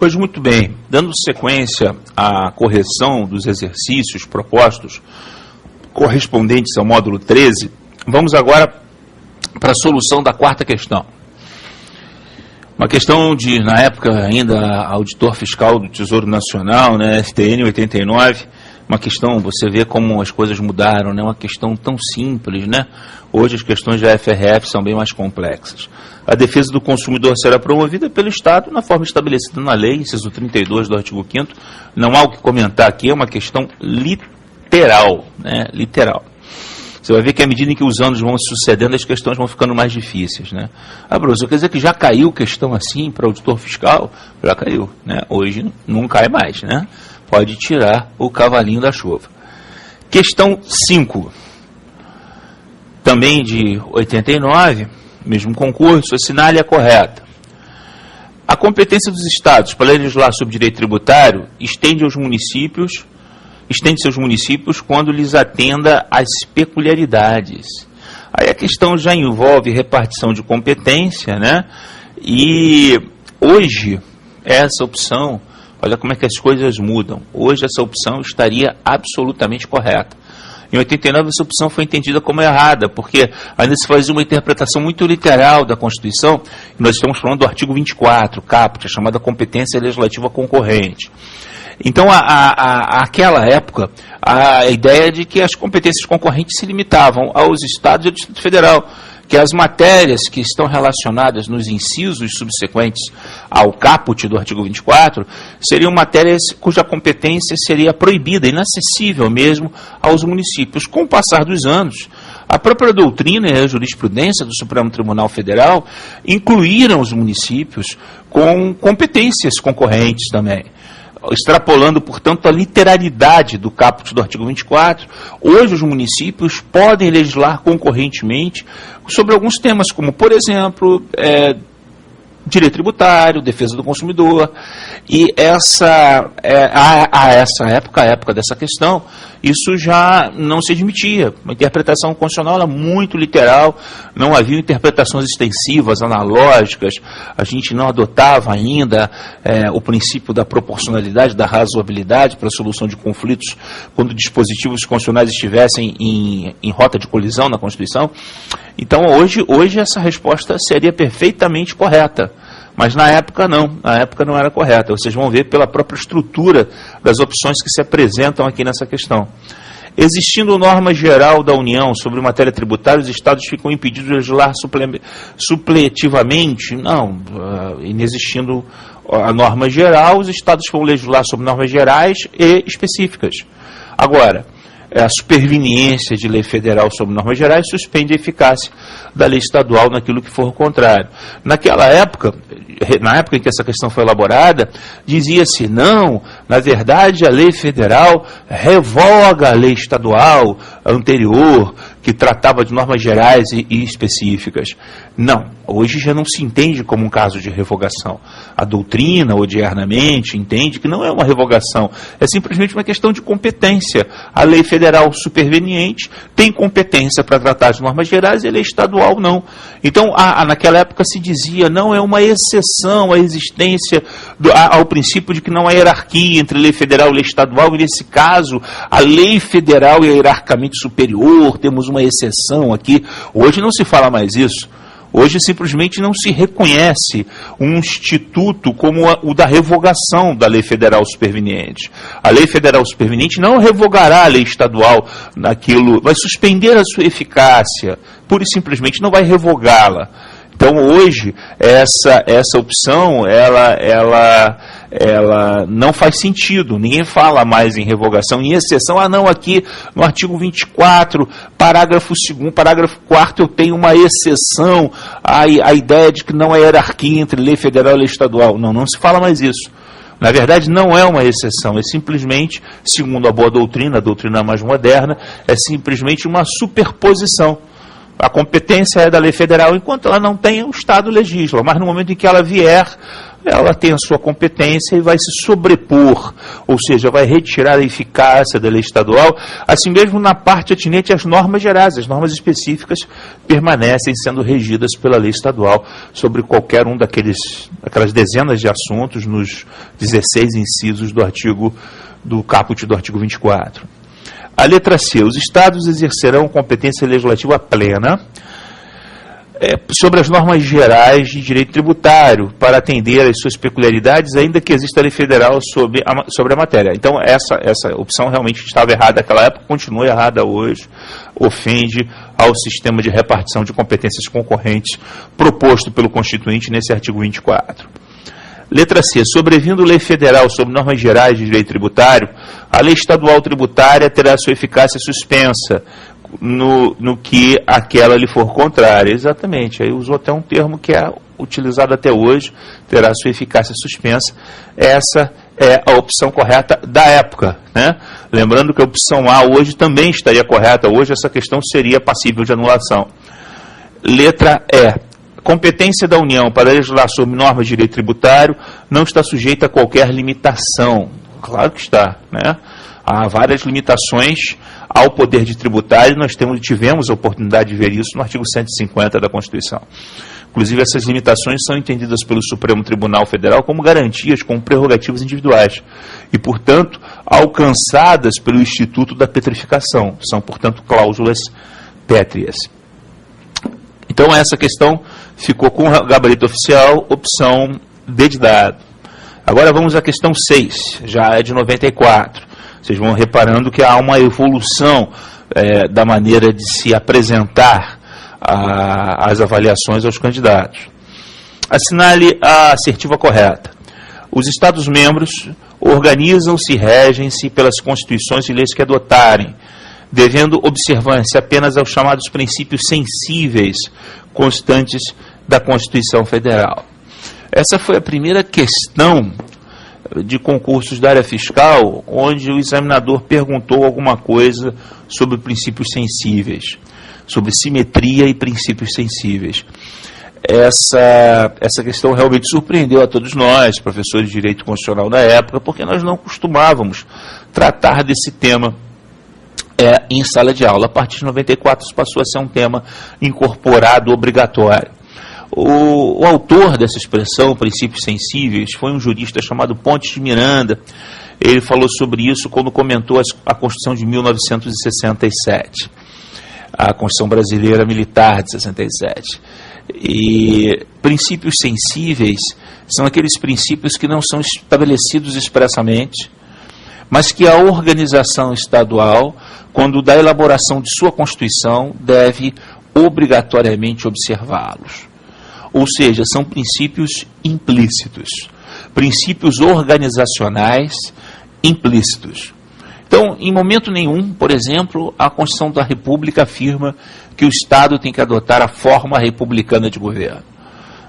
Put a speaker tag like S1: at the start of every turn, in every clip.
S1: Pois muito bem, dando sequência à correção dos exercícios propostos correspondentes ao módulo 13, vamos agora para a solução da quarta questão. Uma questão de, na época, ainda auditor fiscal do Tesouro Nacional, né, STN 89, uma questão, você vê como as coisas mudaram, né, uma questão tão simples, né? Hoje as questões da FRF são bem mais complexas. A defesa do consumidor será promovida pelo Estado na forma estabelecida na lei, inciso 32 do artigo 5º. Não há o que comentar aqui, é uma questão literal, né? Literal. Você vai ver que à medida em que os anos vão se sucedendo, as questões vão ficando mais difíceis, né? Ah, professor, quer dizer que já caiu questão assim para auditor fiscal? Já caiu, né? Hoje não cai mais, né? Pode tirar o cavalinho da chuva. Questão 5. Também de 89, mesmo concurso, assinale a correta. A competência dos Estados para legislar sobre direito tributário estende seus municípios quando lhes atenda às peculiaridades. Aí a questão já envolve repartição de competência, né? E hoje, essa opção, olha como é que as coisas mudam. Hoje essa opção estaria absolutamente correta. Em 89 essa opção foi entendida como errada, porque ainda se fazia uma interpretação muito literal da Constituição, e nós estamos falando do artigo 24, caput, a chamada competência legislativa concorrente. Então, àquela época, a ideia de que as competências concorrentes se limitavam aos Estados e ao Distrito Federal, que as matérias que estão relacionadas nos incisos subsequentes ao caput do artigo 24 seriam matérias cuja competência seria proibida, inacessível mesmo aos municípios. Com o passar dos anos, a própria doutrina e a jurisprudência do Supremo Tribunal Federal incluíram os municípios com competências concorrentes também, extrapolando, portanto, a literalidade do caput do artigo 24, hoje os municípios podem legislar concorrentemente sobre alguns temas, como, por exemplo, direito tributário, defesa do consumidor, e a época dessa questão, isso já não se admitia. A interpretação constitucional era muito literal, não havia interpretações extensivas, analógicas, a gente não adotava ainda o princípio da proporcionalidade, da razoabilidade para a solução de conflitos quando dispositivos constitucionais estivessem em rota de colisão na Constituição. Então, hoje essa resposta seria perfeitamente correta. Mas na época não era correta. Vocês vão ver pela própria estrutura das opções que se apresentam aqui nessa questão. Existindo norma geral da União sobre matéria tributária, os Estados ficam impedidos de legislar supletivamente? Não, inexistindo a norma geral, os Estados vão legislar sobre normas gerais e específicas. Agora, a superveniência de lei federal sobre normas gerais suspende a eficácia da lei estadual naquilo que for o contrário. Naquela época, na época em que essa questão foi elaborada, dizia-se, não, na verdade a lei federal revoga a lei estadual anterior, que tratava de normas gerais e específicas. Não, hoje já não se entende como um caso de revogação. A doutrina, odiernamente, entende que não é uma revogação, é simplesmente uma questão de competência. A lei federal superveniente tem competência para tratar de normas gerais e a lei estadual não. Então, naquela época se dizia, não é uma exceção à existência, ao princípio de que não há hierarquia entre lei federal e lei estadual, e nesse caso, a lei federal é hierarquicamente superior, temos uma exceção aqui. Hoje não se fala mais isso. Hoje simplesmente não se reconhece um instituto como o da revogação da lei federal superveniente. A lei federal superveniente não revogará a lei estadual naquilo, vai suspender a sua eficácia, pura e simplesmente não vai revogá-la. Então hoje essa opção ela não faz sentido, ninguém fala mais em revogação, em exceção, não, aqui no artigo 24, parágrafo 2º, parágrafo 4º, eu tenho uma exceção à ideia de que não há hierarquia entre lei federal e lei estadual. Não se fala mais isso. Na verdade, não é uma exceção, é simplesmente, segundo a boa doutrina, a doutrina mais moderna, é simplesmente uma superposição. A competência é da lei federal, enquanto ela não tem, o Estado legisla, mas no momento em que ela vier, ela tem a sua competência e vai se sobrepor, ou seja, vai retirar a eficácia da lei estadual, assim mesmo na parte atinente às normas gerais. As normas específicas permanecem sendo regidas pela lei estadual sobre qualquer um daquelas dezenas de assuntos nos 16 incisos do caput do artigo 24. A letra C. Os estados exercerão competência legislativa plena sobre as normas gerais de direito tributário para atender às suas peculiaridades, ainda que exista lei federal sobre a matéria. Então, essa opção realmente estava errada naquela época, continua errada hoje, ofende ao sistema de repartição de competências concorrentes proposto pelo Constituinte nesse artigo 24. Letra C. Sobrevindo lei federal sobre normas gerais de direito tributário, a lei estadual tributária terá sua eficácia suspensa no que aquela lhe for contrária. Exatamente. Aí usou até um termo que é utilizado até hoje, terá sua eficácia suspensa. Essa é a opção correta da época, né? Lembrando que a opção A hoje também estaria correta. Hoje essa questão seria passível de anulação. Letra E. Competência da União para legislar sobre normas de direito tributário não está sujeita a qualquer limitação. Claro que está, né? Há várias limitações ao poder de tributário, nós tivemos a oportunidade de ver isso no artigo 150 da Constituição. Inclusive, essas limitações são entendidas pelo Supremo Tribunal Federal como garantias, como prerrogativas individuais e, portanto, alcançadas pelo Instituto da Petrificação. São, portanto, cláusulas pétreas. Então, essa questão ficou com o gabarito oficial, opção D de dado. Agora vamos à questão 6, já é de 94. Vocês vão reparando que há uma evolução da maneira de se apresentar as avaliações aos candidatos. Assinale a assertiva correta. Os Estados-membros organizam-se e regem-se pelas constituições e leis que adotarem, devendo observância apenas aos chamados princípios sensíveis constantes da Constituição Federal. Essa foi a primeira questão de concursos da área fiscal, onde o examinador perguntou alguma coisa sobre princípios sensíveis, sobre simetria e princípios sensíveis. Essa questão realmente surpreendeu a todos nós, professores de direito constitucional da época, porque nós não costumávamos tratar desse tema em sala de aula. A partir de 94 isso passou a ser um tema incorporado obrigatório. O autor dessa expressão, princípios sensíveis, foi um jurista chamado Pontes de Miranda. Ele falou sobre isso quando comentou a Constituição de 1967, a Constituição Brasileira Militar de 67. E princípios sensíveis são aqueles princípios que não são estabelecidos expressamente, mas que a organização estadual, quando da elaboração de sua Constituição, deve obrigatoriamente observá-los. Ou seja, são princípios implícitos, princípios organizacionais implícitos. Então, em momento nenhum, por exemplo, a Constituição da República afirma que o Estado tem que adotar a forma republicana de governo.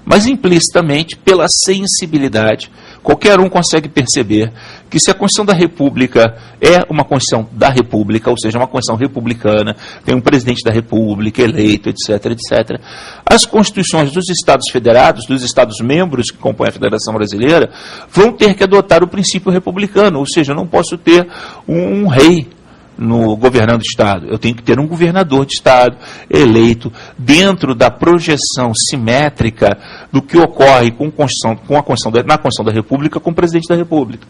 S1: Mas implicitamente, pela sensibilidade, qualquer um consegue perceber que se a Constituição da República é uma Constituição da República, ou seja, uma Constituição republicana, tem um presidente da República eleito, etc., etc., as constituições dos Estados federados, dos Estados-membros que compõem a Federação Brasileira, vão ter que adotar o princípio republicano, ou seja, eu não posso ter um rei governando o Estado. Eu tenho que ter um governador de Estado eleito dentro da projeção simétrica do que ocorre na Constituição da República com o presidente da República.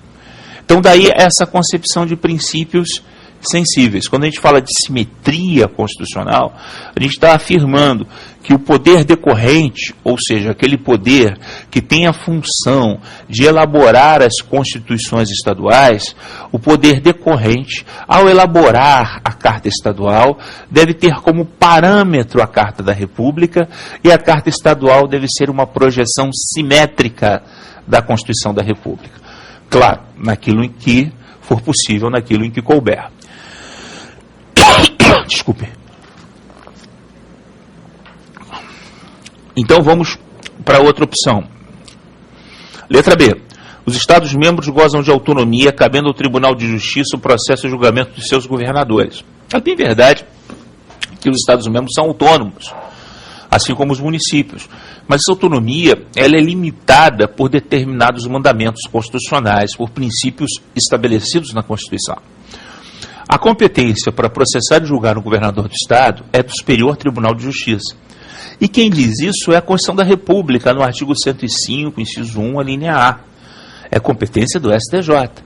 S1: Então, daí essa concepção de princípios sensíveis. Quando a gente fala de simetria constitucional, a gente está afirmando que o poder decorrente, ou seja, aquele poder que tem a função de elaborar as constituições estaduais, o poder decorrente, ao elaborar a Carta Estadual, deve ter como parâmetro a Carta da República, e a Carta Estadual deve ser uma projeção simétrica da Constituição da República. Claro, naquilo em que for possível, naquilo em que couber. Desculpe. Então vamos para outra opção. Letra B. Os Estados-membros gozam de autonomia, cabendo ao Tribunal de Justiça o processo e julgamento de seus governadores. É bem verdade que os Estados-membros são autônomos, assim como os municípios. Mas essa autonomia ela é limitada por determinados mandamentos constitucionais, por princípios estabelecidos na Constituição. A competência para processar e julgar um governador do Estado é do Superior Tribunal de Justiça. E quem diz isso é a Constituição da República, no artigo 105, inciso 1, a linha A. É competência do STJ.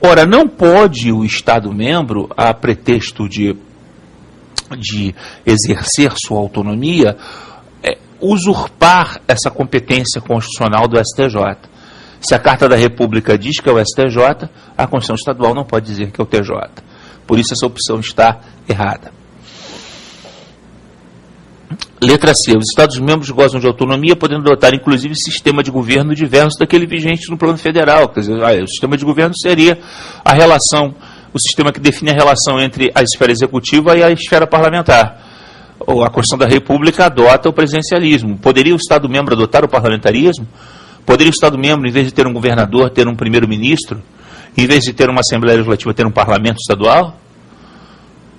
S1: Ora, não pode o Estado-membro, a pretexto de exercer sua autonomia, usurpar essa competência constitucional do STJ. Se a Carta da República diz que é o STJ, a Constituição Estadual não pode dizer que é o TJ. Por isso essa opção está errada. Letra C. Os Estados-membros gozam de autonomia, podendo adotar, inclusive, sistema de governo diverso daquele vigente no plano federal. Quer dizer, o sistema de governo seria a relação, o sistema que define a relação entre a esfera executiva e a esfera parlamentar. A Constituição da República adota o presidencialismo. Poderia o Estado-membro adotar o parlamentarismo? Poderia o Estado-membro, em vez de ter um governador, ter um primeiro-ministro? Em vez de ter uma Assembleia Legislativa, ter um parlamento estadual?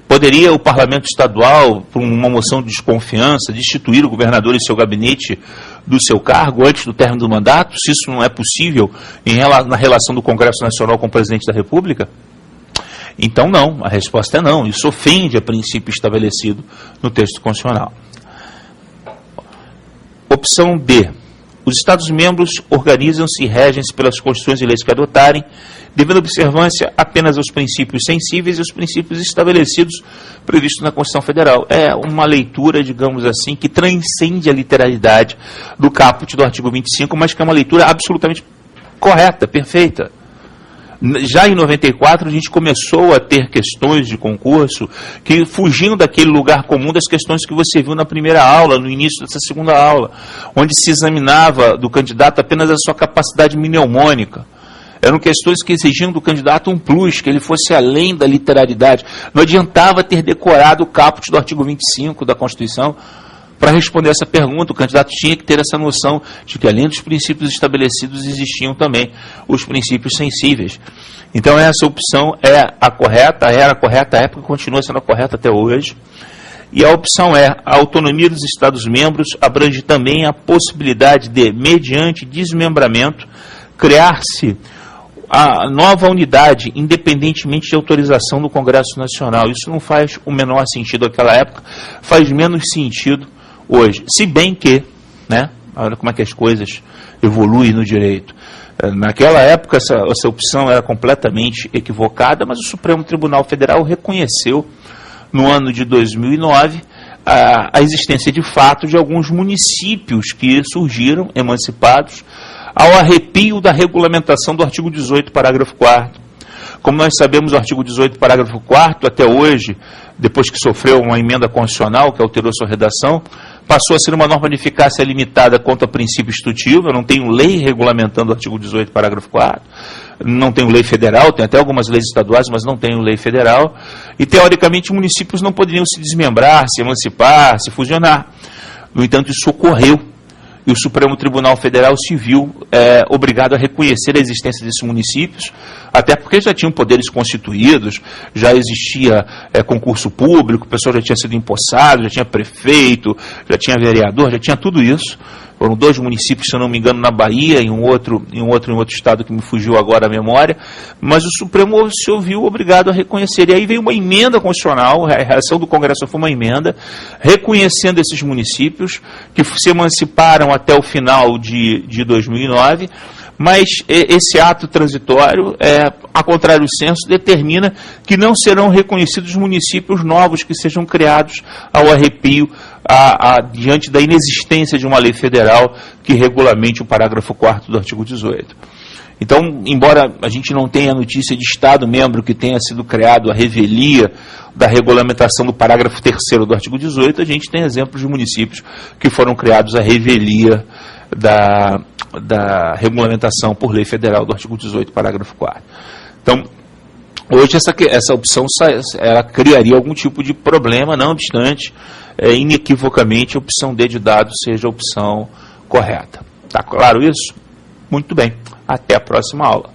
S1: Poderia o parlamento estadual, por uma moção de desconfiança, destituir o governador e seu gabinete do seu cargo antes do término do mandato, se isso não é possível na relação do Congresso Nacional com o presidente da República? Então não, a resposta é não. Isso ofende a princípio estabelecido no texto constitucional. Opção B. Os Estados-membros organizam-se e regem-se pelas constituições e leis que adotarem, devendo observância apenas aos princípios sensíveis e aos princípios estabelecidos previstos na Constituição Federal. É uma leitura, digamos assim, que transcende a literalidade do caput do artigo 25, mas que é uma leitura absolutamente correta, perfeita. Já em 94, a gente começou a ter questões de concurso que fugiam daquele lugar comum das questões que você viu na primeira aula, no início dessa segunda aula, onde se examinava do candidato apenas a sua capacidade mnemônica. Eram questões que exigiam do candidato um plus, que ele fosse além da literalidade. Não adiantava ter decorado o caput do artigo 25 da Constituição para responder essa pergunta. O candidato tinha que ter essa noção de que, além dos princípios estabelecidos, existiam também os princípios sensíveis. Então, essa opção é a correta, era a correta à época e continua sendo a correta até hoje. E a opção é: a autonomia dos Estados-membros abrange também a possibilidade de, mediante desmembramento, criar-se a nova unidade, independentemente de autorização do Congresso Nacional. Isso não faz o menor sentido naquela época, faz menos sentido hoje. Se bem que, né, olha como é que as coisas evoluem no direito. Naquela época, essa opção era completamente equivocada, mas o Supremo Tribunal Federal reconheceu, no ano de 2009, a existência de fato de alguns municípios que surgiram, emancipados, ao arrepio da regulamentação do artigo 18, parágrafo 4º. Como nós sabemos, o artigo 18, parágrafo 4º, até hoje, depois que sofreu uma emenda constitucional que alterou sua redação, passou a ser uma norma de eficácia limitada quanto a princípio institutivo. Eu não tenho lei regulamentando o artigo 18, parágrafo 4º, não tenho lei federal, tem até algumas leis estaduais, mas não tenho lei federal, e teoricamente municípios não poderiam se desmembrar, se emancipar, se fusionar. No entanto, isso ocorreu, e o Supremo Tribunal Federal se viu obrigado a reconhecer a existência desses municípios, até porque já tinham poderes constituídos, já existia concurso público, o pessoal já tinha sido empossado, já tinha prefeito, já tinha vereador, já tinha tudo isso. Foram 2 municípios, se eu não me engano, na Bahia, em outro estado que me fugiu agora a memória, mas o Supremo se ouviu obrigado a reconhecer. E aí veio uma emenda constitucional, a reação do Congresso foi uma emenda, reconhecendo esses municípios, que se emanciparam até o final de 2009, mas esse ato transitório, a contrário do censo, determina que não serão reconhecidos municípios novos que sejam criados ao arrepio, diante da inexistência de uma lei federal que regulamente o parágrafo 4º do artigo 18. Então, embora a gente não tenha notícia de Estado-membro que tenha sido criado a revelia da regulamentação do parágrafo 3º do artigo 18, a gente tem exemplos de municípios que foram criados a revelia da regulamentação por lei federal do artigo 18, parágrafo 4º. Então, hoje essa opção ela criaria algum tipo de problema, não obstante, inequivocamente, a opção D de dados seja a opção correta. Está claro isso? Muito bem. Até a próxima aula.